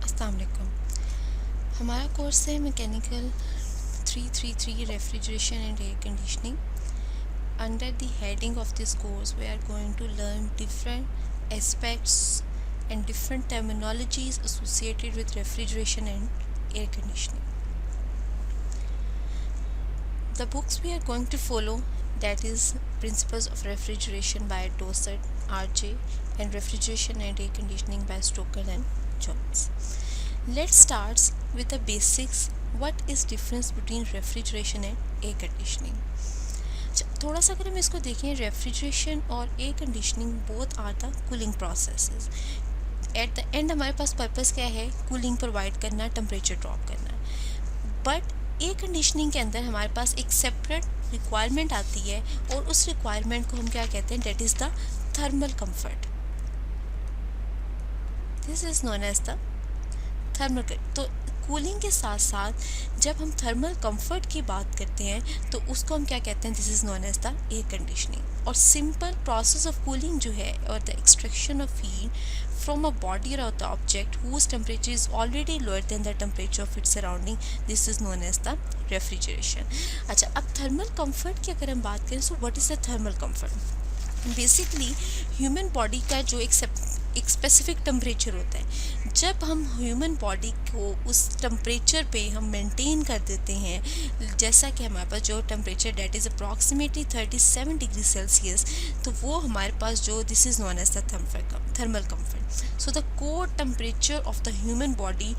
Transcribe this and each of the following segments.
अस्सलाम वालेकुम। हमारा कोर्स है mechanical 333 refrigeration and air conditioning. Under the heading of this course we are going to learn different aspects and different terminologies associated with refrigeration and air conditioning. The books we are going to follow, that is Principles of Refrigeration by Dosset, R.J. and Refrigeration and Air Conditioning by Stoker and Jones. Let's start with the basics. What is difference between refrigeration and air conditioning? थोड़ा सा अगर हम इसको देखें, refrigeration और air conditioning both are the cooling processes. At the end हमारे पास purpose क्या है? कूलिंग प्रोवाइड करना, टेम्परेचर ड्रॉप करना। बट एयर कंडीशनिंग के अंदर हमारे पास एक सेपरेट रिक्वायरमेंट आती है और उस रिक्वायरमेंट को हम क्या कहते हैं? That is the thermal comfort. This is known as the thermal. तो कूलिंग के साथ साथ जब हम थर्मल कंफर्ट की बात करते हैं तो उसको हम क्या कहते हैं? This is known as the air conditioning. और सिंपल प्रोसेस ऑफ कूलिंग जो है, और the extraction of heat from a body or the object whose temperature is already lower than the temperature of its surrounding, this is known as the refrigeration. अच्छा, अब thermal comfort की अगर हम बात करें, so what is the thermal comfort? Basically human body का जो एक स्पेसिफिक टेम्परेचर होता है, जब हम ह्यूमन बॉडी को उस टेम्परेचर पे हम मेंटेन कर देते हैं, जैसा कि हमारे पास जो temperature that is approximately 37 degree Celsius, तो वो हमारे पास जो this is known as the thermal comfort. So the core temperature of the human body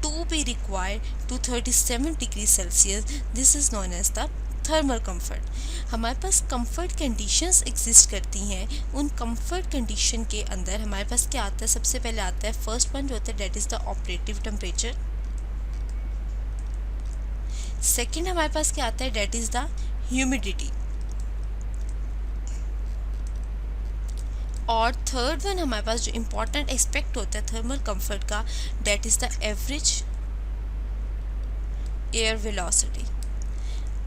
to be required to 37 degrees Celsius, this is known as the thermal comfort. हमारे पास comfort conditions exist करती हैं. उन comfort condition के अंदर हमारे पास क्या आता है? सबसे पहले आता है फर्स्ट वन जो होता है that is the operative temperature. Second हमारे पास क्या आता है? That is the humidity. और थर्ड वन हमारे पास जो इम्पॉर्टेंट एस्पेक्ट होता है थर्मल कंफर्ट का, date is the average air velocity.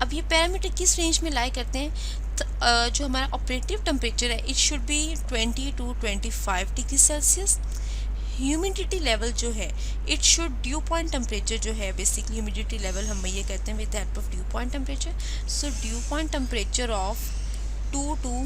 अब ये पैरामीटर किस रेंज में लाई करते हैं? जो हमारा ऑपरेटिव टेम्परेचर है, it should be 20 to 25 degree Celsius. Humidity level जो है, it should due point temperature जो है, बेसिकली ह्यूमिडिटी लेवल हम ये कहते हैं with the help of due point temperature. So due point temperature of 2 to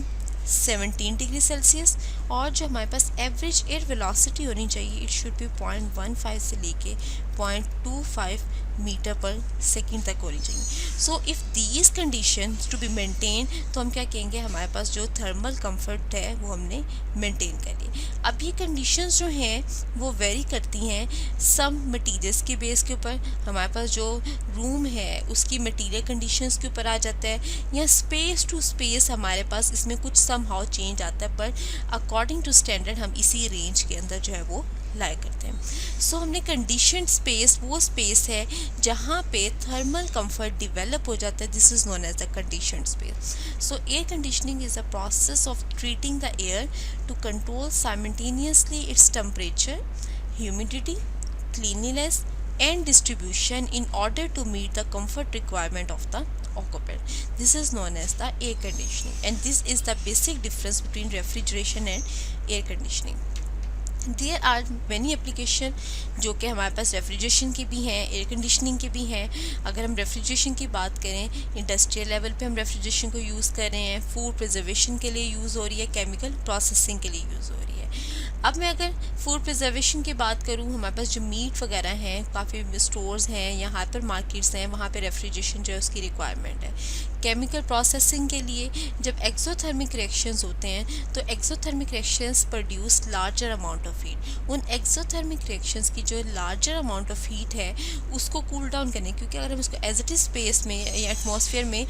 17 degree Celsius. और जो हमारे पास एवरेज एयर वेलोसिटी होनी चाहिए, इट शुड बी 0.15 से लेके 0.25 मीटर पर सेकेंड तक होनी चाहिए. So if these condition to be maintain, तो हम क्या कहेंगे? हमारे पास जो थर्मल कंफर्ट है वो हमने मेंटेन कर ली. अब ये कंडीशंस जो हैं वो वेरी करती हैं सम मटीरियल्स के बेस के ऊपर. हमारे पास जो रूम है उसकी मटीरियल कंडीशंस के ऊपर आ जाता है, या स्पेस टू स्पेस हमारे पास इसमें कुछ सम हाउ चेंज आता है, पर अकॉर्डिंग टू स्टैंडर्ड हम इसी रेंज के अंदर जो है वो लाई करते हैं. सो हमने कंडीशन स्पेस, वो स्पेस है जहाँ पे थर्मल कंफर्ट डिवेलप हो जाता है. This is known as the condition space. So air conditioning is a process of treating the air to control simultaneously its temperature, humidity, cleanliness and distribution in order to meet the comfort requirement of the occupant. This is known as the air conditioning, and this is the basic difference between refrigeration and air conditioning. There are many application जो कि हमारे पास refrigeration की भी हैं, air conditioning की भी हैं. अगर हम रेफ्रिजरेशन की बात करें, इंडस्ट्रियल लेवल पे हम रेफ्रिजरेशन को यूज़ कर रहे हैं, फूड प्रिजर्वेशन के लिए यूज़ हो रही है, केमिकल प्रोसेसिंग के लिए यूज़ हो रही है. अब मैं अगर फूड प्रिजर्वेशन की बात करूँ, हमारे पास जो मीट वगैरह हैं, काफ़ी स्टोर्स हैं या हाइपर मार्केट्स हैं, वहाँ पे रेफ्रिजरेशन जो है उसकी रिक्वायरमेंट है. केमिकल प्रोसेसिंग के लिए जब एक्सोथर्मिक रिएक्शंस होते हैं, तो exothermic reactions produce larger amount of heat. उन एक्सोथर्मिक रिएक्शंस की जो लार्जर अमाउंट ऑफ हीट है उसको कूल डाउन करने, क्योंकि अगर हम उसको एज इट इज स्पेस में या एटमॉस्फेयर में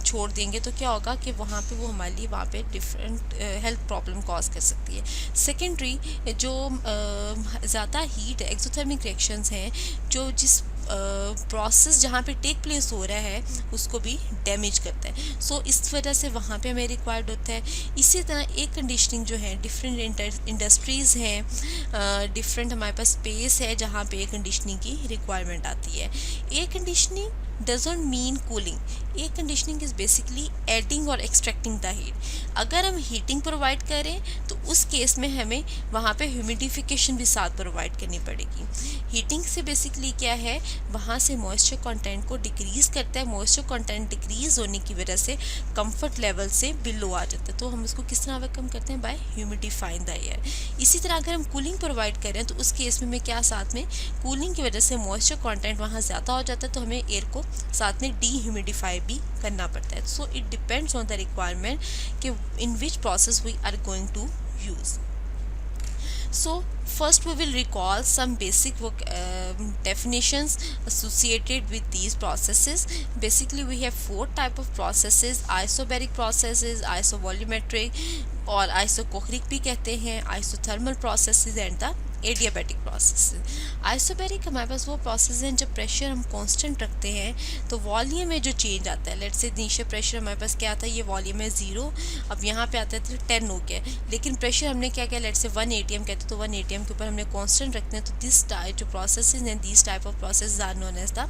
छोड़ देंगे तो क्या होगा कि वहाँ पे वो हमारे लिए वहाँ पे डिफरेंट हेल्थ प्रॉब्लम कॉज कर सकती है. सेकेंडरी जो ज़्यादा हीट एक्सोथर्मिक रिएक्शंस हैं, जो जिस प्रोसेस जहाँ पे टेक प्लेस हो रहा है उसको भी डैमेज करता है. सो इस वजह से वहाँ पे हमें रिक्वायर्ड होता है. इसी तरह एयर कंडीशनिंग जो है, डिफरेंट इंडस्ट्रीज़ हैं, डिफरेंट हमारे पास स्पेस है जहाँ पे एयर कंडीशनिंग की रिक्वायरमेंट आती है. Air conditioning doesn't mean cooling. Air conditioning is basically adding और एक्सट्रैक्टिंग द हीट। अगर हम हीटिंग प्रोवाइड करें तो उस केस में हमें वहाँ पे ह्यूमिडिफिकेशन भी साथ प्रोवाइड करनी पड़ेगी। हीटिंग से बेसिकली क्या है, वहाँ से मॉइस्चर कंटेंट को डिक्रीज़ करता है। मॉइस्चर कंटेंट डिक्रीज़ होने की वजह से कंफर्ट लेवल से बिलो आ जाता है। तो हम इसको किस तरह ओवरकम करते हैं, बाय ह्यूमिडिफाइंग द एयर। इसी तरह अगर हम कूलिंग प्रोवाइड करें तो उस केस में क्या, साथ में कूलिंग की वजह से मॉइस्चर कंटेंट वहाँ ज़्यादा हो जाता है, तो हमें एयर को साथ में डी भी करना पड़ता है। So it depends on the requirement कि in which process we are going to use. So first we will recall some basic definitions associated with these processes. Basically we have four type of processes: isobaric processes, isovolumetric और isochoric भी कहते हैं, isothermal processes and the adiabatic process. Isobaric हमारे पास वो process हैं जब pressure हम constant रखते हैं तो वॉल्यूम में जो चेंज आता है, लेट्स से नीचे प्रेशर हमारे पास क्या आता है, ये वॉल्यूम है 0, अब यहाँ पे आता है तो 10 हो गया, लेकिन प्रेशर हमने क्या किया, लेट्स से 1 atm कहते हैं, तो 1 atm के ऊपर हमने कांस्टेंट रखते हैं। तो दिस टाइप जो प्रोसेसेस हैं, this type of process are known as the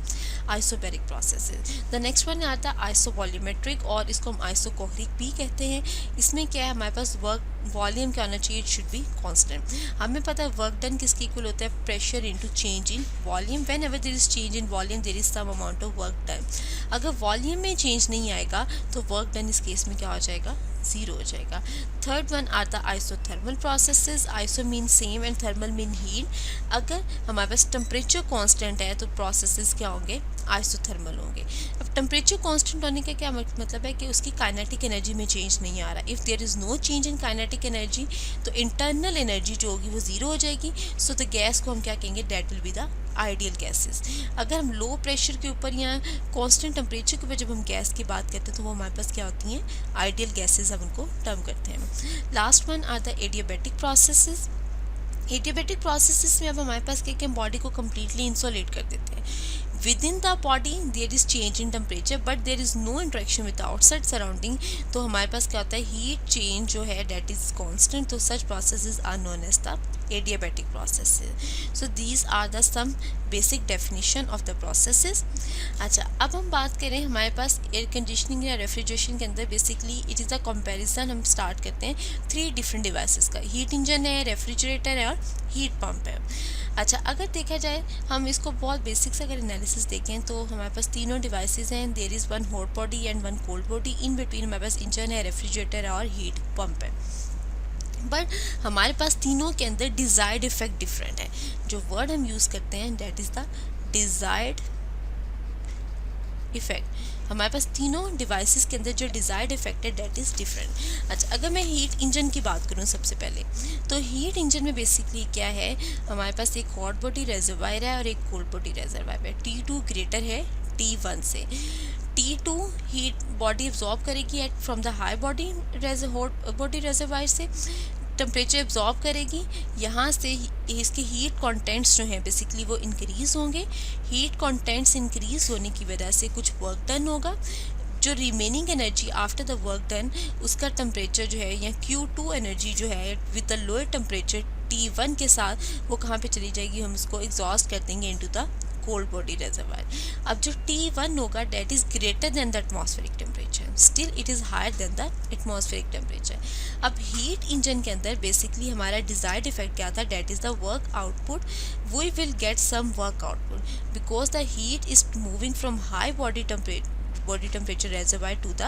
isobaric processes. The next one आता है आइसोवॉल्यूमेट्रिक, और इसको हम आइसोकोहरिक भी कहते हैं। इसमें क्या है, हमारे पास वर्क वॉल्यूम क्या होना चाहिए, इट शुड बी कांस्टेंट। हमें पता है वर्क डन किसके इक्वल होता है, pressure into change in volume. Whenever there is change in volume there is some amount of work done. अगर वॉल्यूम में चेंज नहीं आएगा तो वर्क डन इस केस में क्या हो जाएगा, 0 हो जाएगा। Third one are the isothermal processes. Iso mean same and thermal mean heat. अगर हमारे पास टेम्परेचर कांस्टेंट है तो प्रोसेसेस क्या होंगे, आइसोथर्मल होंगे। अब टेम्परेचर कांस्टेंट होने का क्या मतलब है कि उसकी काइनेटिक एनर्जी में चेंज नहीं आ रहा। If there is no change in kinetic energy तो इंटरनल एनर्जी जो होगी वो 0 हो जाएगी। सो द गैस को हम क्या कहेंगे, that will be the ideal gases. अगर हम लो प्रेशर के ऊपर या कांस्टेंट टेम्परेचर के ऊपर जब हम गैस की बात करते हैं तो वो हमारे पास क्या होती हैं, आइडियल गैसेस हम उनको टर्म करते हैं। Last one are the adiabatic processes. Adiabatic processes में अब हमारे पास क्या, कि हम बॉडी को कम्प्लीटली इंसुलेट कर देते हैं। Within the body there is change in temperature but there is no interaction with outside surrounding. तो हमारे पास क्या होता है, हीट चेंज जो है डेट इज कॉन्स्टेंट। तो such processes are known as the adiabatic processes. So these are the some basic definition of the processes. अच्छा, अब हम बात करें हमारे पास एयर कंडीशनिंग या रेफ्रिजरेशन के अंदर basically it is the comparison. हम स्टार्ट करते हैं 3 डिफरेंट डिवाइसेस का, हीट इंजन है, रेफ्रिजरेटर है और हीट पंप है। अच्छा, अगर देखा जाए हम इसको बहुत बेसिक से अगर एनालिसिस देखें तो हमारे पास तीनों डिवाइसेस हैं। There is one hot body and one cold body. In between हमारे पास इंजन है, रेफ्रिजरेटर है और हीट पंप है। बट हमारे पास तीनों के अंदर डिज़ायर्ड इफेक्ट डिफरेंट है। जो वर्ड हम यूज़ करते हैं that is the desired effect. हमारे पास तीनों डिवाइसेस के अंदर जो डिज़ायर्ड इफेक्ट है दैट इज़ डिफरेंट। अच्छा, अगर मैं हीट इंजन की बात करूँ सबसे पहले, तो हीट इंजन में बेसिकली क्या है, हमारे पास एक हॉट बॉडी रेजर्वायर है और एक कोल्ड बॉडी रेजर्वायर है। T2 ग्रेटर है T1 से। T2 हीट बॉडी एब्जॉर्ब करेगी at from the high body hot body reservoir से, टेम्परेचर एब्जॉर्ब करेगी, यहाँ से इसके हीट कंटेंट्स जो हैं बेसिकली वो इंक्रीज़ होंगे। हीट कंटेंट्स इंक्रीज़ होने की वजह से कुछ वर्क डन होगा। जो remaining energy after the work done उसका टेम्परेचर जो है या Q2 एनर्जी जो है with the lower temperature T1 के साथ वो कहाँ पे चली जाएगी, हम उसको एग्जॉस्ट कर देंगे into the cold body reservoir. अब जो T1 होगा that is greater than the atmospheric temperature, still it is higher than the atmospheric temperature. अब हीट इंजन के अंदर बेसिकली हमारा डिज़ायर्ड इफेक्ट क्या था, that is the work output. We will get some work output because the heat is moving from high body temperature reservoir to the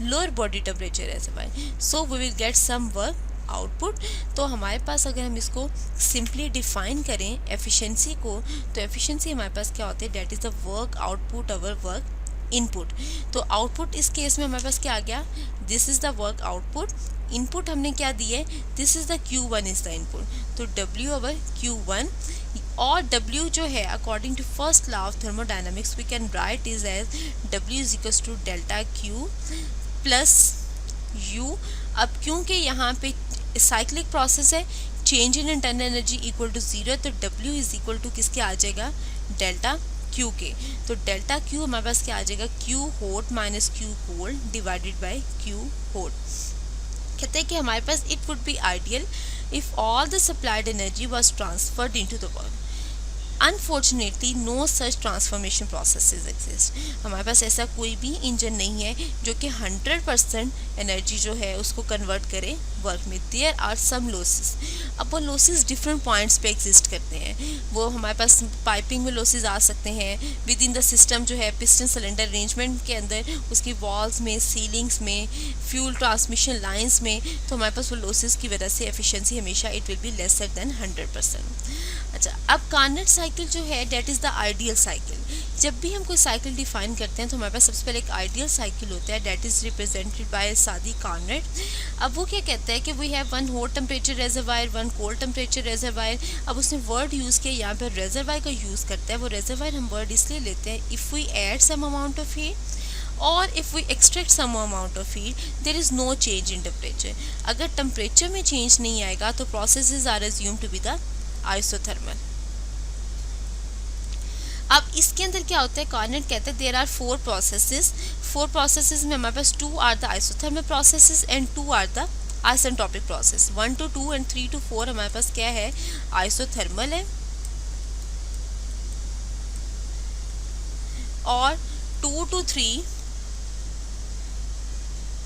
lower body temperature reservoir, so we will get some work output. तो हमारे पास अगर हम इसको simply define करें efficiency को, तो efficiency हमारे पास क्या होती है, that is the work output over work input. तो आउटपुट इस केस में हमारे पास क्या आ गया, this is the work output. Input हमने क्या दिए, this is the Q1 is the input. तो W ओवर Q1 और W जो है according to first law of thermodynamics we can write is as W is equals to delta Q plus U। अब क्योंकि यहाँ पे साइक्लिक प्रोसेस है, change in internal energy equal to 0 है, तो W इज इक्वल टू किसके आ जाएगा, delta Q के। तो डेल्टा Q हमारे पास क्या आ जाएगा, Q hot minus Q cold divided by Q hot. कहते हैं कि हमारे पास it would be ideal if all the supplied energy was transferred into the work. Unfortunately no such transformation processes exist. हमारे पास ऐसा कोई भी इंजन नहीं है जो कि 100% एनर्जी जो है उसको कन्वर्ट करे वर्क में। There are some losses. अब वो लॉसेस डिफरेंट पॉइंट्स पे एग्जिस्ट करते हैं। वो हमारे पास पाइपिंग में लॉसेस आ सकते हैं, विद इन द सिस्टम जो है पिस्टन सिलेंडर अरेंजमेंट के अंदर, उसकी वॉल्स में, सीलिंग्स में, फ्यूल ट्रांसमिशन लाइंस में। तो हमारे पास वो लॉसेस की वजह से एफिशिएंसी हमेशा it will be lesser than 100%। अच्छा, अब कार्नेट साइकिल जो है that is the ideal cycle. जब भी हम कोई साइकिल डिफाइन करते हैं तो हमारे पास सबसे पहले एक आइडियल साइकिल होता है, डेट इज़ रिप्रेजेंटेड बाय सादी कार्नेट। अब वो क्या कहता है कि we have one hot temperature reservoir, one cold temperature reservoir. अब उसने वर्ड यूज़ किया यहाँ पर रेजरवायर का यूज़ करता है। वो रेजरवायर हम वर्ड इसलिए लेते हैं, if we add some amount of heat और if we extract some amount of heat there is no change in temperature. अगर टेम्परेचर में चेंज नहीं आएगा तो processes are assume to be the isothermal. अब इसके अंदर क्या होता है, कार्नेट कहते हैं देयर आर फोर प्रोसेसेस में हमारे पास 2 are the isothermal processes and 2 are the isentropic process. 1 to 2 and 3 to 4 हमारे पास क्या है, आइसोथर्मल है, और 2 to 3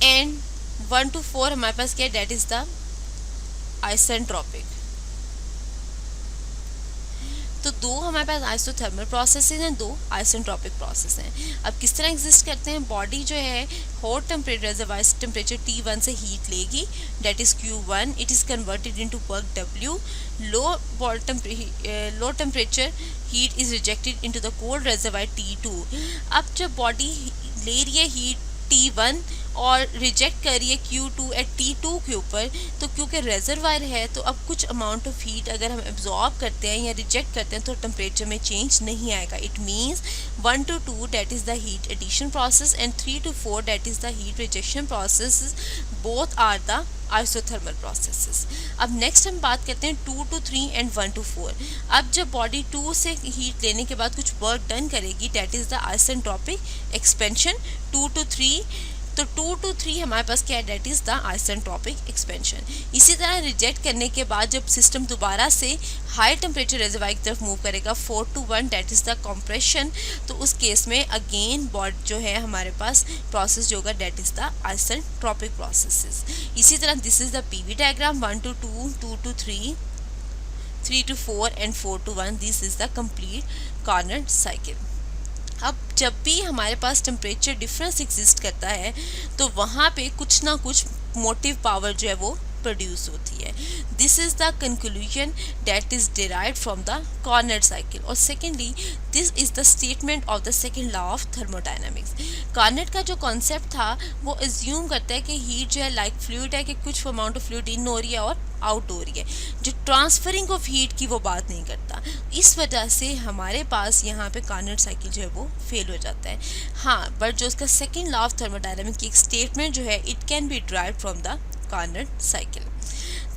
एंड 1 to 4 हमारे पास क्या है, डेट इज द आइसेंट्रोपिक। तो 2 हमारे पास आइसोथर्मल प्रोसेसेस हैं, 2 आइसेंट्रोपिक प्रोसेस हैं। अब किस तरह एग्जिस्ट करते हैं, बॉडी जो है hot temperature reservoir temperature T1 से हीट लेगी, that is Q1, it is converted into work W। Low temperature heat is rejected into the cold reservoir T2। अब जब बॉडी ले रही है हीट T1 और रिजेक्ट कर रही है Q2 एट T2 के ऊपर, तो क्योंकि रेजरवायर है तो अब कुछ अमाउंट ऑफ हीट अगर हम एब्जॉर्ब करते हैं या रिजेक्ट करते हैं तो टेम्परेचर में चेंज नहीं आएगा। It means 1 to 2 that is the heat addition process and 3 to 4 that is the heat rejection process, both are the isothermal processes. अब नेक्स्ट हम बात करते हैं 2 to 3 एंड 1 to 4। अब जब बॉडी 2 से हीट लेने के बाद कुछ वर्क डन करेगी, date is the isentropic expansion. 2 to 3 तो 2 to 3 हमारे पास क्या है, that is the isentropic expansion. इसी तरह रिजेक्ट करने के बाद जब सिस्टम दोबारा से हाई टेम्परेचर रेजरवायर की तरफ मूव करेगा 4 to 1 date is the compression. तो उस केस में अगेन बॉडी जो है हमारे पास प्रोसेस जो होगा that is the isentropic processes. इसी तरह this is the PV diagram, 1 to 2, 2 to 3, 3 to 4 and 4 to 1। This is the complete Carnot cycle. अब जब भी हमारे पास टेम्परेचर डिफरेंस एग्जिस्ट करता है तो वहाँ पे कुछ ना कुछ मोटिव पावर जो है वो प्रोड्यूस होती है। This is the conclusion that is derived from the Carnot cycle. और secondly this is the statement of the second law of thermodynamics. Carnot का जो कॉन्सेप्ट था वो एज्यूम करता है कि हीट जो है लाइक फ्लूइड है, कि कुछ अमाउंट ऑफ फ्लूइड इन हो रही है और आउट हो रही है, जो ट्रांसफरिंग ऑफ हीट की वो बात नहीं करता। इस वजह से हमारे पास यहाँ पे कार्नेट साइकिल जो है वो फेल हो जाता है। हाँ, बट जो उसका सेकेंड लॉ ऑफ थर्मोडायनामिक्स की एक स्टेटमेंट जो है it can be derived from the Carnot cycle.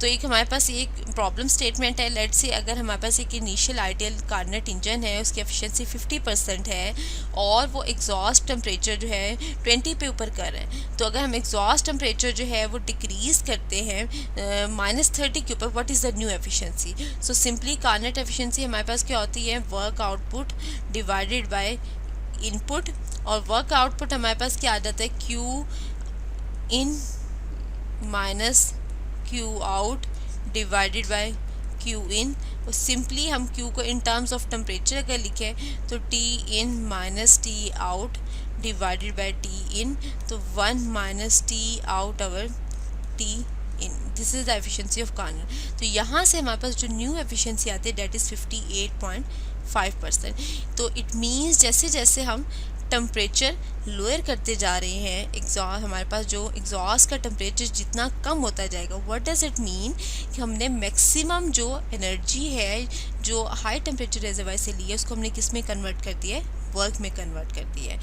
तो एक हमारे पास एक प्रॉब्लम स्टेटमेंट है, लेट्स से अगर हमारे पास एक इनिशियल आइडियल कार्नेट इंजन है, उसकी एफिशिएंसी 50% है और वो एग्जॉस्ट टेम्परेचर जो है 20 पे ऊपर कर रहे हैं, तो अगर हम एग्जॉस्ट टेम्परेचर जो है वो डिक्रीज करते हैं -30 के ऊपर, what is the new efficiency. So simply Carnot efficiency हमारे पास क्या होती है, work output divided by input, और वर्क आउटपुट हमारे पास क्या आ जाता है, Q in minus Q out divided by Q in। और सिंपली हम Q को इन टर्म्स ऑफ टेम्परेचर अगर लिखें तो T in minus T out divided by T in, तो 1 minus T out over T in। This is the efficiency of Carnot. तो यहाँ से हमारे पास जो न्यू एफिशिएंसी आती है डेट इज़ 58.5%। तो इट मीन्स जैसे जैसे हम टेम्परेचर लोअर करते जा रहे हैं, एग्जॉस्ट हमारे पास जो एग्जॉस्ट का टेम्परेचर जितना कम होता जाएगा, व्हाट डज इट मीन कि हमने मैक्सिमम जो एनर्जी है जो हाई टेम्परेचर रेजरवायर से ली है उसको हमने किस में कन्वर्ट कर दिया है, वर्क में कन्वर्ट कर दिया है।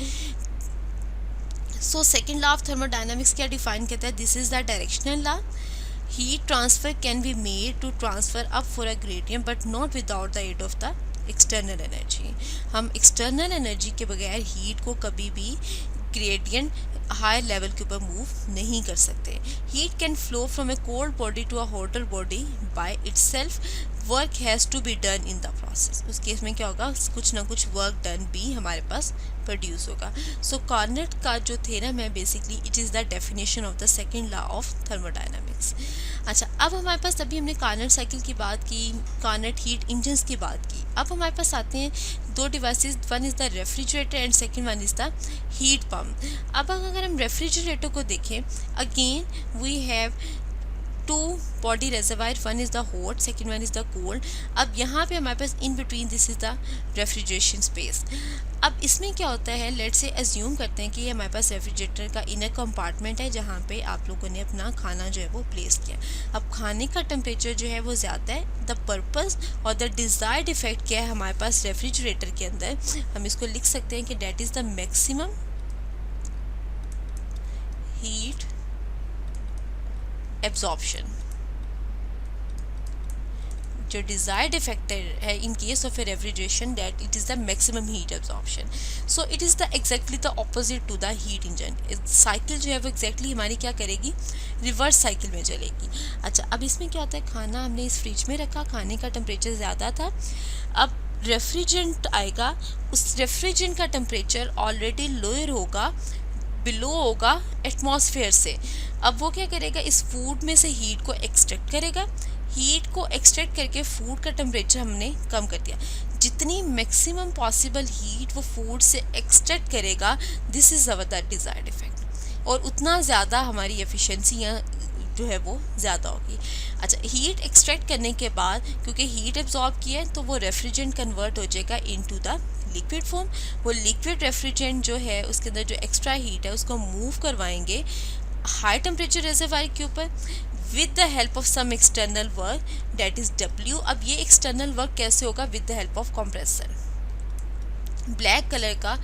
So second law of thermodynamics क्या डिफाइन करता है, this is the directional law. Heat transfer can be made to transfer up for a gradient but not without the aid of the external energy. हम external energy के बगैर heat को कभी भी gradient high level के ऊपर move नहीं कर सकते। Heat can flow from a cold body to a hotter body by itself work has to be done in the process. उस केस में क्या होगा, कुछ ना कुछ वर्क डन भी हमारे पास प्रोड्यूस होगा। सो कार्नेट का जो थ्योरम है basically it is the definition of the second law of thermodynamics. अच्छा, अब हमारे पास अभी हमने कार्नेट साइकिल की बात की, कार्नेट हीट इंजन्स की बात की। अब हमारे पास आते हैं दो devices, one is the refrigerator and second one is the heat pump. अब अगर हम रेफ्रिजरेटर को देखें, again we have two body reservoir, one is the hot, second one is the cold. अब यहाँ पे हमारे पास in between this is the refrigeration space. अब इसमें क्या होता है, लेट्स से अज्यूम करते हैं कि ये हमारे पास रेफ्रिजरेटर का इनर कंपार्टमेंट है जहाँ पे आप लोगों ने अपना खाना जो है वो प्लेस किया। अब खाने का टेम्परेचर जो है वो ज़्यादा है, द पर्पस और द डिज़ायर्ड इफेक्ट क्या है हमारे पास रेफ्रिजरेटर के अंदर, हम इसको लिख सकते हैं कि that is the maximum heat absorption. जो डिजायर्ड इफेक्ट है in case of a refrigeration that it is the maximum heat absorption. So it is the exactly the opposite to the heat engine. Cycle जो है वो exactly हमारी क्या करेगी, reverse cycle में चलेगी। अच्छा, अब इसमें क्या होता है, खाना हमने इस फ्रिज में रखा, खाने का टेम्परेचर ज़्यादा था, अब रेफ्रिजरेंट आएगा, उस रेफ्रिजरेंट का टेम्परेचर ऑलरेडी लोअर होगा, बिलो होगा एटमॉस्फेयर से। अब वो क्या करेगा, इस फूड में से हीट को एक्सट्रैक्ट करेगा, हीट को एक्सट्रैक्ट करके फूड का टेम्परेचर हमने कम कर दिया। जितनी मैक्सिमम पॉसिबल हीट वो फूड से एक्सट्रैक्ट करेगा, this is our the desired effect, और उतना ज़्यादा हमारी एफिशिएंसी जो है वो ज़्यादा होगी। अच्छा, हीट एक्सट्रैक्ट करने के बाद क्योंकि हीट एब्जॉर्ब किया है तो वो रेफ्रिजरेंट कन्वर्ट हो जाएगा इनटू द लिक्विड फॉर्म। वो लिक्विड रेफ्रिजरेंट जो है उसके अंदर जो एक्स्ट्रा हीट है उसको मूव करवाएंगे हाई टेम्परेचर रिजर्वायर के ऊपर with the help of some external work that is W. अब ये एक्सटर्नल वर्क कैसे होगा, with the help of compressor. Black colour का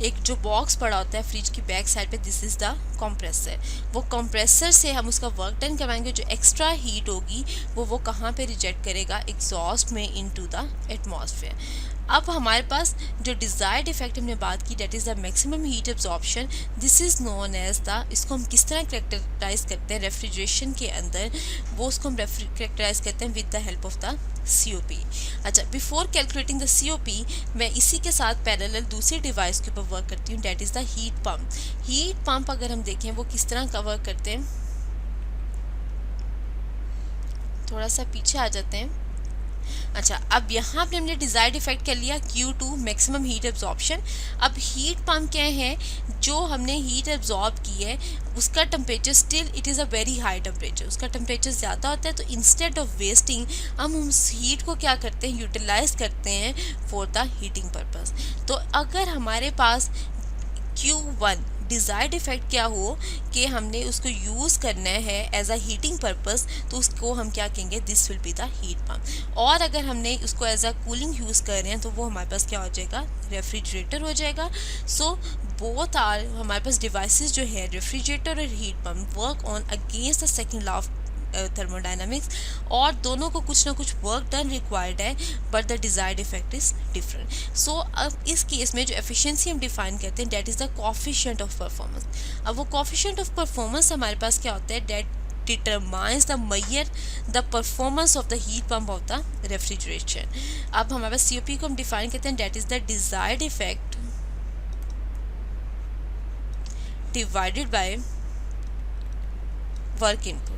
एक जो बॉक्स पड़ा होता है फ्रिज की बैक साइड पे, दिस इज़ द कंप्रेसर। वो कंप्रेसर से हम उसका वर्क डन करवाएंगे, जो एक्स्ट्रा हीट होगी वो कहाँ पे रिजेक्ट करेगा, एग्जॉस्ट में इनटू द एटमॉस्फेयर। अब हमारे पास जो डिज़ायर्ड इफेक्ट हमने बात की that is the maximum heat absorption, this is known as the, इसको हम किस तरह करेक्टराइज करते हैं रेफ्रिजरेशन के अंदर, वो उसको हम करेक्टराइज करते हैं with the help of the COP। अच्छा, बिफोर कैलकुलेटिंग द COP मैं इसी के साथ पैरेलल दूसरी डिवाइस के ऊपर वर्क करती हूँ, date is the heat pump. Heat pump अगर हम देखें वो किस तरह का वर्क करते हैं, थोड़ा सा पीछे आ जाते हैं। अच्छा, अब यहाँ पे हमने डिज़ायर्ड इफेक्ट कर लिया Q2 मैक्सिमम हीट एब्जॉर्प्शन। अब हीट पम्प क्या है, जो हमने हीट एब्जॉर्ब की है उसका temperature still it is a very high temperature, उसका टेम्परेचर ज़्यादा होता है। तो इंस्टेड ऑफ वेस्टिंग हम उस हीट को क्या करते हैं, यूटिलाइज करते हैं फॉर द हीटिंग पर्पस। तो अगर हमारे पास Q1 डिज़ायर्ड इफेक्ट क्या हो कि हमने उसको यूज़ करना है एज अ हीटिंग पर्पस, तो उसको हम क्या कहेंगे, this will be the heat pump. और अगर हमने उसको एज अ कूलिंग यूज़ कर रहे हैं तो वो हमारे पास क्या हो जाएगा, रेफ्रिजरेटर हो जाएगा। सो बोथ आर, हमारे पास डिवाइसेस जो है रेफ्रिजरेटर और heat pump work on against the second law of thermodynamics, और दोनों को कुछ ना कुछ वर्क डन रिक्वायर्ड है, but the desired effect is different. So अब इस केस में जो एफिशिएंसी हम डिफाइन करते हैं that is the coefficient of performance. अब वो कोएफिशिएंट ऑफ परफॉर्मेंस हमारे पास क्या होता है, date determines the measure the performance of the heat pump of the refrigeration। अब हमारे पास COP को हम डिफाइन करते हैं that is the desired effect divided by work input.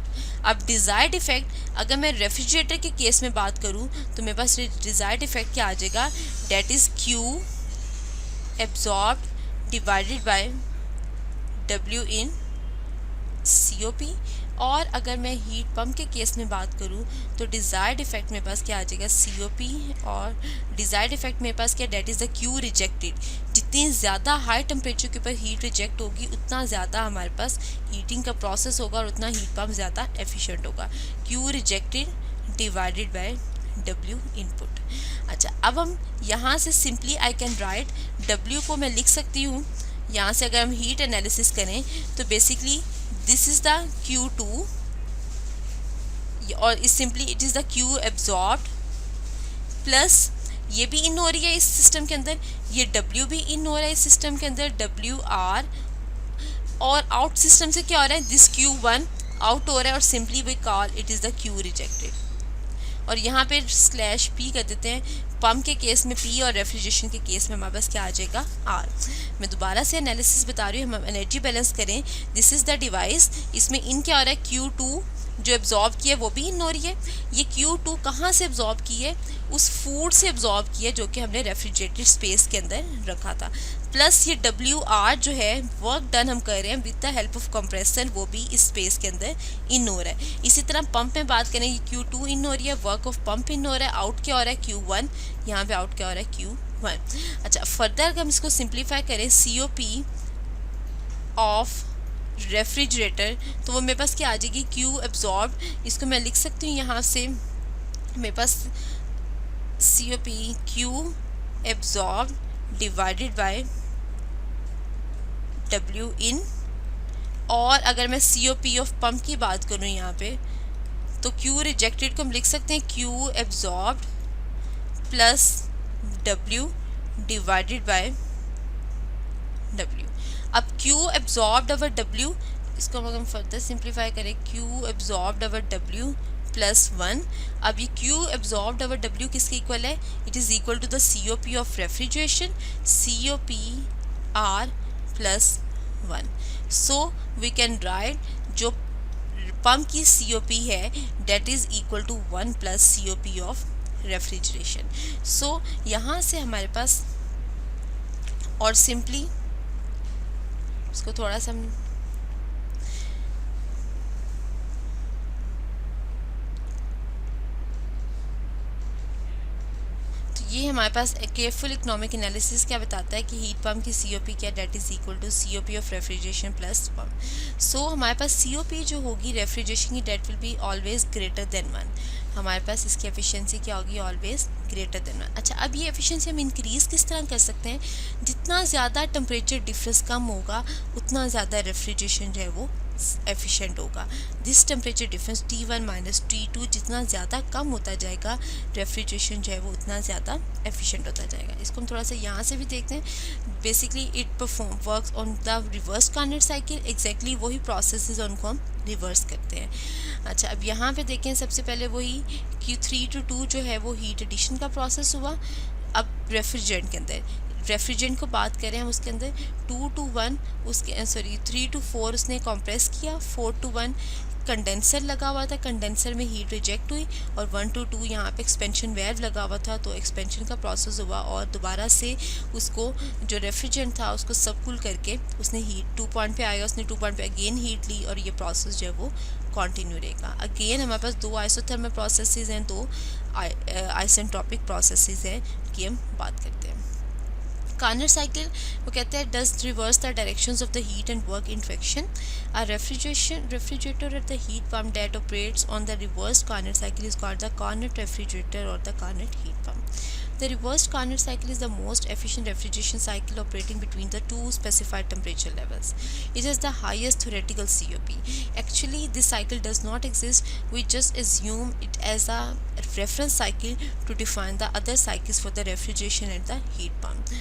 अब डिज़ायर्ड इफेक्ट अगर मैं रेफ्रिजरेटर के केस में बात करूं तो मेरे पास डिज़ायर्ड इफेक्ट क्या आ जाएगा, that is Q absorb divided by W in COP। और अगर मैं हीट पंप के केस में बात करूं तो डिज़ायर्ड इफेक्ट मेरे पास क्या आ जाएगा, COP, और डिज़ायर्ड इफेक्ट मेरे पास क्या, that is the Q rejected. जितनी ज़्यादा हाई टेम्परेचर के ऊपर हीट रिजेक्ट होगी उतना ज़्यादा हमारे पास हीटिंग का प्रोसेस होगा और उतना हीट पंप ज़्यादा एफिशिएंट होगा। Q rejected divided by W input. अच्छा, अब हम यहाँ से simply I can write W को मैं लिख सकती हूँ, यहाँ से अगर हम हीट एनालिसिस करें तो basically this is the Q2 और इस simply it is the Q absorbed plus ये भी इन हो रही है इस सिस्टम के अंदर, ये W भी इन हो रहा है इस सिस्टम के अंदर, WR, और आउट सिस्टम से क्या हो रहा है, दिस Q1 आउट हो रहा है और simply we call it is the Q rejected. और यहाँ पे स्लैश पी कर देते हैं। पंप के केस में पी और रेफ्रिजरेशन के केस में हमारे पास क्या आ जाएगा आर। मैं दोबारा से एनालिसिस बता रही हूँ, हम एनर्जी बैलेंस करें। दिस इज़ द डिवाइस, इसमें इन क्या हो रहा है, Q2 जो एब्जॉर्ब किया वो भी इन हो रही है। ये Q2 कहाँ से एब्जॉर्ब की है, उस फूड से एब्जॉर्ब किया जो कि हमने रेफ्रिजरेटेड स्पेस के अंदर रखा था। प्लस ये WR जो है वर्क डन हम कर रहे हैं with the help of compressor, वो भी इस स्पेस के अंदर इन हो रहा है। इसी तरह पंप में बात करें, ये Q2 इन हो रही है, वर्क ऑफ पंप इन हो रहा है, आउट क्या हो रहा है Q1, यहाँ पे आउट क्या हो रहा है Q1। अच्छा, फर्दर हम इसको सिंप्लीफाई करें, COP ऑफ रेफ्रिजरेटर, तो वो मेरे पास क्या आ जाएगी Q एब्जॉर्ब। इसको मैं लिख सकती हूँ यहाँ से, मेरे पास COP Q absorb divided by W इन। और अगर मैं COP ऑफ पंप की बात करूँ यहाँ पे, तो Q रिजेक्टेड को हम लिख सकते हैं Q absorb plus W divided by W। अब Q एब्जॉर्ब्ड ओवर W, इसको हम फर्दर सिंप्लीफाई करें, Q absorbed over W plus 1। अब ये Q एब्जॉर्ब्ड ओवर W किसके इक्वल है, it is equal to the COP of refrigeration, COP R plus 1। So we can write जो pump की COP है that is equal to 1 plus COP of refrigeration. सो यहाँ से हमारे पास, और सिंपली इसको थोड़ा सा ये हमारे पास केयरफुल इकोनॉमिक एनालिसिस क्या बताता है कि हीट पंप की COP क्या, that is equal to COP of refrigeration plus pump. सो हमारे पास COP जो होगी रेफ्रिजरेशन की, that will be always greater than 1। हमारे पास इसकी एफिशिएंसी क्या होगी, ऑलवेज ग्रेटर देन 1। अच्छा, अब ये एफिशिएंसी हम इंक्रीज़ किस तरह कर सकते हैं, जितना ज़्यादा टेम्परेचर डिफरेंस कम होगा उतना ज़्यादा रेफ्रिजरेशन जो है वो एफिशिएंट होगा। This temperature difference T1 minus T2 जितना ज़्यादा कम होता जाएगा, रेफ्रिजरेशन जो है वो उतना ज़्यादा एफिशिएंट होता जाएगा। इसको हम थोड़ा सा यहाँ से भी देखते हैं। Basically it perform works on the reverse Carnot cycle, exactly वही प्रोसेस है उनको हम रिवर्स करते हैं। अच्छा, अब यहाँ पे देखें, सबसे पहले वही Q3 to 2 जो है वो हीट एडिशन का प्रोसेस हुआ। अब रेफ्रिजरेंट के अंदर, रेफ्रिजरेंट को बात करें हम, उसके अंदर 2 to 1 उसके 3 to 4 उसने कंप्रेस किया, 4 to 1 कंडेंसर लगा हुआ था, कंडेंसर में हीट रिजेक्ट हुई, और 1 to 2 यहाँ पे एक्सपेंशन वेल्व लगा हुआ था, तो एक्सपेंशन का प्रोसेस हुआ और दोबारा से उसको जो रेफ्रिजरेंट था उसको सबकूल करके उसने हीट 2 पॉइंट पे आया, उसने 2 पॉइंट पे अगेन हीट ली, और ये प्रोसेस जो है वो कंटिन्यू रहेगा। अगेन हमारे पास 2 आइसोथर्मल प्रोसेसेस हैं, 2 आइसेंट्रोपिक प्रोसेसेस हैं की हम बात करते हैं। कार्नेट साइकिल वो कहते हैं does reverse the directions of the heat and work in friction. A refrigerator at the heat pump that operates on the reverse Carnot cycle is called the Carnot refrigerator और the Carnot heat pump. The reversed Carnot cycle is the most efficient refrigeration cycle operating between the two specified temperature levels. It has the highest theoretical COP. Actually, this cycle does not exist. We just assume it as a reference cycle to define the other cycles for the refrigeration and the heat pump.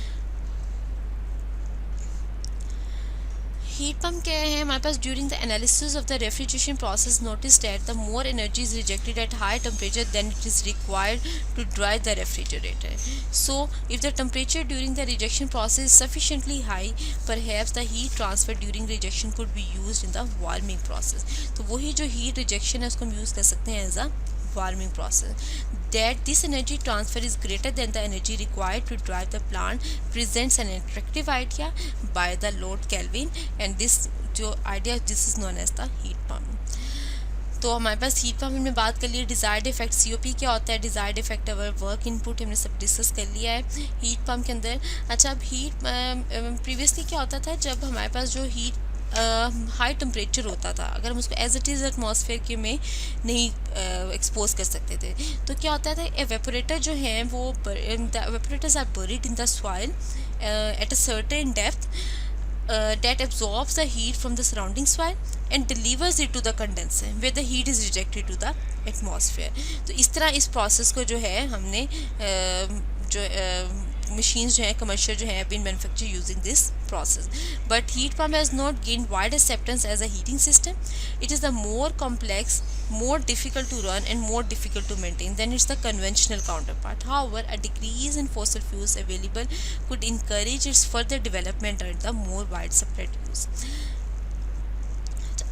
Heat pump क्या है हमारे पास, during the analysis of the refrigeration process notice that the more energy is rejected at high temperature then it is required to dry the refrigerator. So if the temperature during the rejection process is sufficiently high, perhaps the heat transfer during rejection could be used in the warming process. तो वही जो heat rejection है उसको हम use कर सकते हैं as a warming process. That this energy transfer is greater than the energy required to drive the plant presents an attractive idea by the Lord Kelvin, and this जो idea this is known as the heat pump. तो हमारे पास heat pump में बात कर ली। Desired effect COP क्या होता है, desired effect our work input हमने सब डिस्कस कर लिया है हीट पम्प के अंदर। अच्छा, अब हीट प्रीवियसली क्या होता था, जब हमारे पास जो हीट हाई टेम्परेचर होता था, अगर हम उसको एज इट इज़ एटमॉस्फेयर के में नहीं एक्सपोज कर सकते थे, तो क्या होता था, एवेपोरेटर जो हैं वो evaporators are buried in the soil at a certain depth that absorbs the heat from the surrounding soil and delivers it to the condenser where the heat is rejected to the atmosphere. तो इस तरह इस process को जो है हमने जो machines जो हैं commercial जो हैं have been manufactured using this process. But heat pump has not gained wide acceptance as a heating system. It is the more complex, more difficult to run and more difficult to maintain than its the conventional counterpart. However, a decrease in fossil fuels available could encourage its further development and the more widespread use.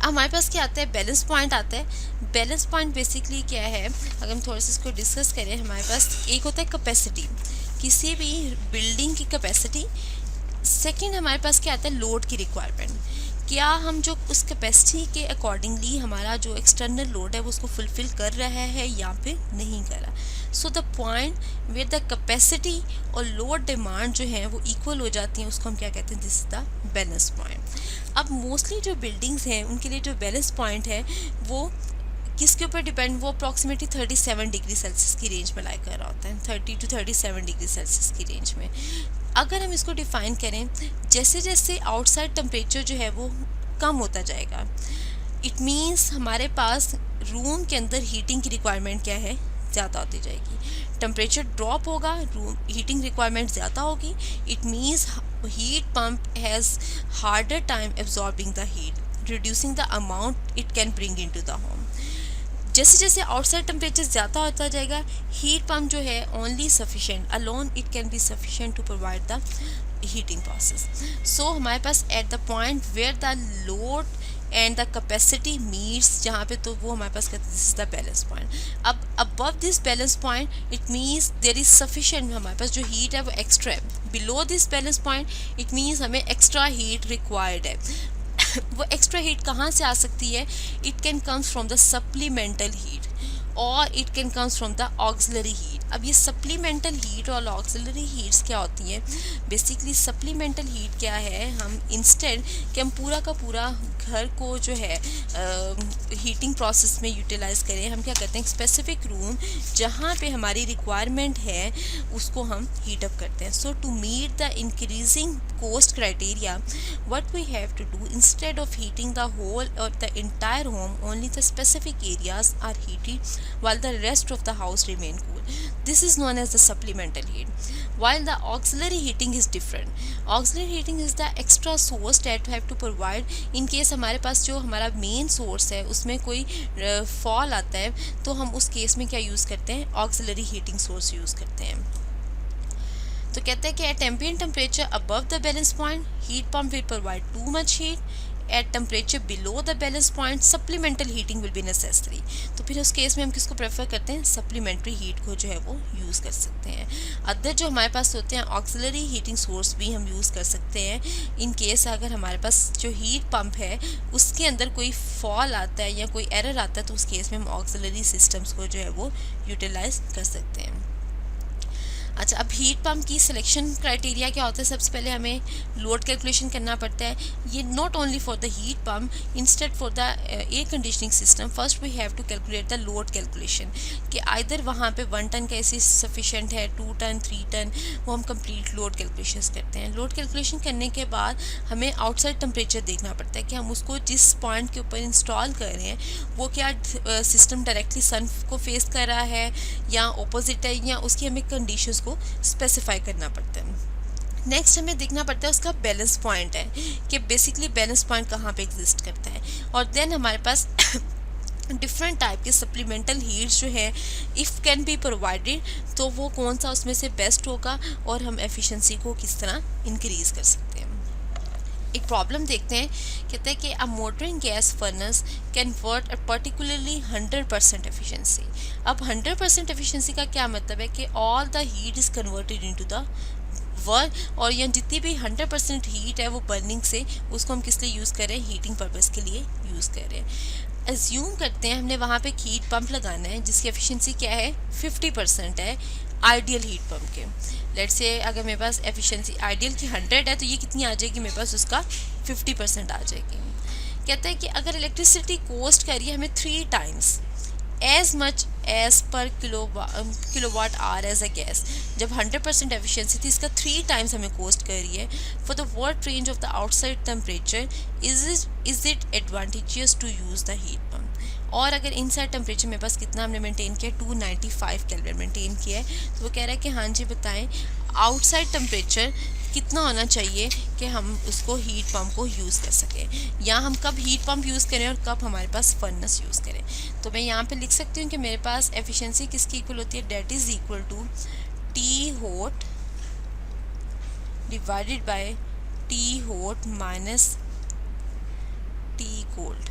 हमारे पास क्या आता है, balance point आता है. Balance point basically क्या है, अगर हम थोड़ा सा इसको डिस्कस करें, हमारे पास एक होता है कैपेसिटी, किसी भी बिल्डिंग की कैपेसिटी. सेकंड हमारे पास क्या आता है, लोड की रिक्वायरमेंट. क्या हम जो उस कैपेसिटी के अकॉर्डिंगली हमारा जो एक्सटर्नल लोड है वो उसको फुलफिल कर रहा है या फिर नहीं कर रहा. So the point where the capacity और लोड डिमांड जो है वो इक्वल हो जाती हैं, उसको हम क्या कहते हैं, this is the balance point. अब मोस्टली जो बिल्डिंग्स हैं उनके लिए जो बैलेंस पॉइंट है वो किसके ऊपर डिपेंड, वो अप्रॉक्सीमेटली 37 डिग्री सेल्सियस की रेंज में लाई कर रहा होता है, 30 to 37 डिग्री सेल्सियस की रेंज में. अगर हम इसको डिफाइन करें, जैसे जैसे आउटसाइड टेम्परेचर जो है वो कम होता जाएगा, इट मीन्स हमारे पास रूम के अंदर हीटिंग की रिक्वायरमेंट क्या है, ज़्यादा होती जाएगी. टेम्परेचर ड्रॉप होगा, रूम हीटिंग रिक्वायरमेंट ज़्यादा होगी. It means heat pump has harder time absorbing the heat, reducing the amount it can bring into the home. जैसे जैसे आउटसाइड टेम्परेचर ज़्यादा होता जाएगा, हीट पम्प जो है only sufficient alone it can be sufficient to provide the heating process. So हमारे पास at the point where the load and the capacity meets, जहाँ पे तो वो हमारे पास कहते हैं this is the balance point. अब above this balance point it means there is sufficient, हमारे पास जो हीट है वो एक्स्ट्रा है. Below this balance point it means हमें एक्स्ट्रा हीट रिक्वायर्ड है. वो एक्स्ट्रा हीट कहाँ से आ सकती है, it can comes from the supplemental heat और it can comes from the auxiliary heat. अब ये सप्लीमेंटल हीट और ऑक्सिलरी हीट्स क्या होती हैं, बेसिकली सप्लीमेंटल हीट क्या है, हम इंस्टेंट कि हम पूरा का पूरा घर को जो है हीटिंग प्रोसेस में यूटिलाइज करें, हम क्या करते हैं, स्पेसिफिक रूम जहाँ पे हमारी रिक्वायरमेंट है उसको हम हीट अप करते हैं. So to meet the increasing cost criteria, what we have to do, instead of heating the whole or the entire home, only the specific areas are heated while the rest of the house remain cool. This is known as the supplemental heat. While the auxiliary heating is different. Auxiliary heating is the extra source that we have to provide in case हमारे पास जो हमारा main source है उसमें कोई fall आता है, तो हम उस केस में क्या यूज़ करते हैं, ऑक्सिलरी हीटिंग सोर्स यूज़ करते हैं. तो कहते हैं कि at ambient temperature above the balance point heat pump will provide too much heat. At temperature below the balance point supplemental heating will be necessary. तो फिर उस केस में हम किसको प्रेफर करते हैं, सप्लीमेंट्री हीट को जो है वो यूज़ कर सकते हैं. अदर जो हमारे पास होते हैं ऑक्सिलरी हीटिंग सोर्स भी हम यूज़ कर सकते हैं इन केस अगर हमारे पास जो हीट पंप है उसके अंदर कोई फॉल आता है या कोई एरर आता है, तो उस केस में हम ऑक्सिलरी सिस्टम्स को जो है वो यूटिलाइज कर सकते हैं. अच्छा, अब हीट पंप की सिलेक्शन क्राइटेरिया क्या होता है, सबसे पहले हमें लोड कैलकुलेशन करना पड़ता है. ये not only for the heat pump, instead for the air conditioning system first we have to calculate the load calculation कि आइदर वहाँ पे 1 टन का एसी सफिशेंट है, 2 टन 3 टन, वो हम कंप्लीट लोड कैलकुलेशन करते हैं. लोड कैलकुलेशन करने के बाद हमें आउटसाइड टेम्परेचर देखना पड़ता है कि हम उसको जिस पॉइंट के ऊपर इंस्टॉल कर रहे हैं वो क्या सिस्टम डायरेक्टली सन को फेस कर रहा है या ऑपोजिट है, या उसकी हमें कंडीशंस को स्पेसिफाई करना पड़ता है. नेक्स्ट हमें देखना पड़ता है उसका बैलेंस पॉइंट है कि बेसिकली बैलेंस पॉइंट कहाँ पे एग्जिस्ट करता है. और देन हमारे पास डिफरेंट टाइप के सप्लीमेंटल हीट्स जो है इफ़ कैन बी प्रोवाइडेड, तो वो कौन सा उसमें से बेस्ट होगा और हम एफिशिएंसी को किस तरह इंक्रीज़ कर सकते हैं. एक प्रॉब्लम देखते हैं, कहते हैं कि a motoring gas furnace can work a particularly 100% efficiency. अब 100% एफिशिएंसी का क्या मतलब है कि all the heat is converted into the work, और यहाँ जितनी भी 100% हीट है वो बर्निंग से उसको हम किस लिए यूज़ कर रहे हैं, हीटिंग पर्पज़ के लिए यूज़ कर रहे हैं. एज्यूम करते हैं हमने वहाँ पे हीट पंप लगाना है जिसकी एफिशिएंसी क्या है, 50% है आइडियल हीट पंप के. लेट्स से अगर मेरे पास एफिशिएंसी आइडियल की 100 है तो ये कितनी आ जाएगी, मेरे पास उसका 50% आ जाएगी. कहते हैं कि अगर इलेक्ट्रिसिटी कॉस्ट करिए हमें 3 times as much as per kilowatt hour as a gas, जब 100% एफिशिएंसी थी इसका 3 टाइम्स हमें कॉस्ट कर रही है. For the word range of the outside temperature is it advantageous to use the heat pump. और अगर इनसाइड टेम्परेचर मेरे पास कितना हमने मेंटेन किया 295 केल्विन मेंटेन किया है, तो वो कह रहा है कि हाँ जी बताएं आउटसाइड टेम्परेचर कितना होना चाहिए कि हम उसको हीट पंप को यूज़ कर सकें, या हम कब हीट पंप यूज़ करें और कब हमारे पास फर्नेस यूज़ करें। तो मैं यहाँ पे लिख सकती हूँ कि मेरे पास एफिशिएंसी किसकी इक्वल होती है, that is equal to T hot divided by T hot minus T cold.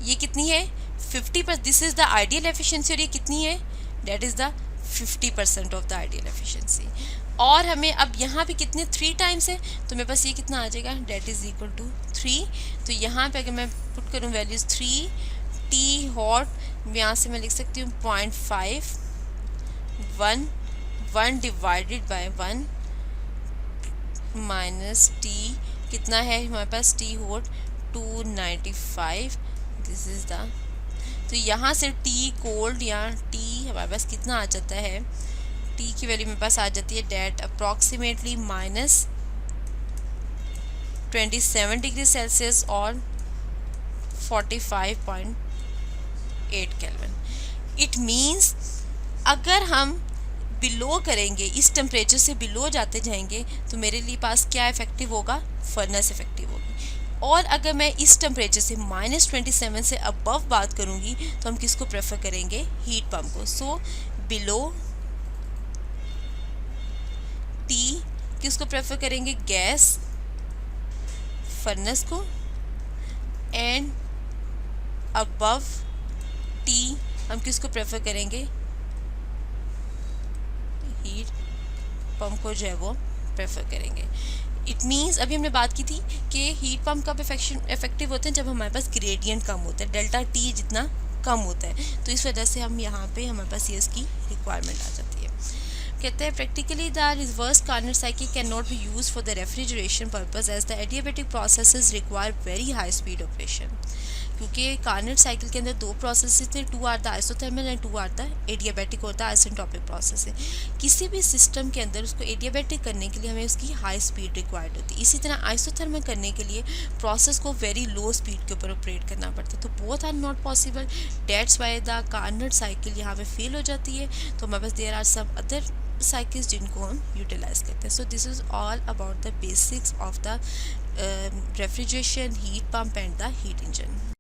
ये कितनी है 50%, this is the ideal efficiency, और ये कितनी है, that is the 50% of the ideal efficiency. और हमें अब यहाँ पे कितने 3 टाइम्स है, तो मेरे पास ये कितना आ जाएगा, डेट इज़ इक्वल टू 3। तो यहाँ पे अगर मैं पुट करूँ वैल्यूज़ 3 टी हॉट, यहाँ से मैं लिख सकती हूँ 0.5 1 डिवाइडेड बाय 1 माइनस टी, कितना है हमारे पास T hot 295, this is the, तो यहाँ से टी कोल्ड या टी हमारे पास कितना आ जाता है, टी की वैल्यू मेरे पास आ जाती है that approximately minus 27 degree Celsius और 45.8 केल्विन। इट मीन्स अगर हम बिलो करेंगे, इस टेम्परेचर से बिलो जाते जाएंगे, तो मेरे लिए पास क्या इफेक्टिव होगा, फर्नेस इफेक्टिव होगी। और अगर मैं इस टेम्परेचर से -27 से अबव बात करूंगी, तो हम किसको प्रेफर करेंगे, हीट पंप को। सो बिलो टी किसको प्रेफर करेंगे, गैस फर्नेस को, एंड अबव टी हम किसको प्रेफर करेंगे, हीट पंप को जो है वो प्रेफर करेंगे। इट मीन्स अभी हमने बात की थी कि हीट पंप कब इफेक्टिव होते हैं, जब हमारे पास ग्रेडियंट कम होता है, डेल्टा टी जितना कम होता है, तो इस वजह से हम यहाँ पे हमारे पास ये इसकी रिक्वायरमेंट आ जाती है। कहते हैं practically the reverse Carnot cycle can not be use for the refrigeration purpose as the adiabatic processes require very high speed operation. क्योंकि कार्नट साइकिल के अंदर 2 प्रोसेसेस थे, 2 are the isothermal and 2 are the adiabatic और the isentropic process है। किसी भी system के अंदर उसको एडियाबेटिक करने के लिए हमें उसकी हाई स्पीड रिक्वायर्ड होती है। इसी तरह आइसोथर्मल करने के लिए प्रोसेस को वेरी लो स्पीड के ऊपर ऑपरेट करना पड़ता है, तो both are not possible, that's why the Carnot cycle यहाँ पे फेल हो जाती है। तो हमारे पास there are some other cycles जिनको हम यूटिलाइज करते हैं। So this is all about the basics of the refrigeration, heat pump and the heat engine.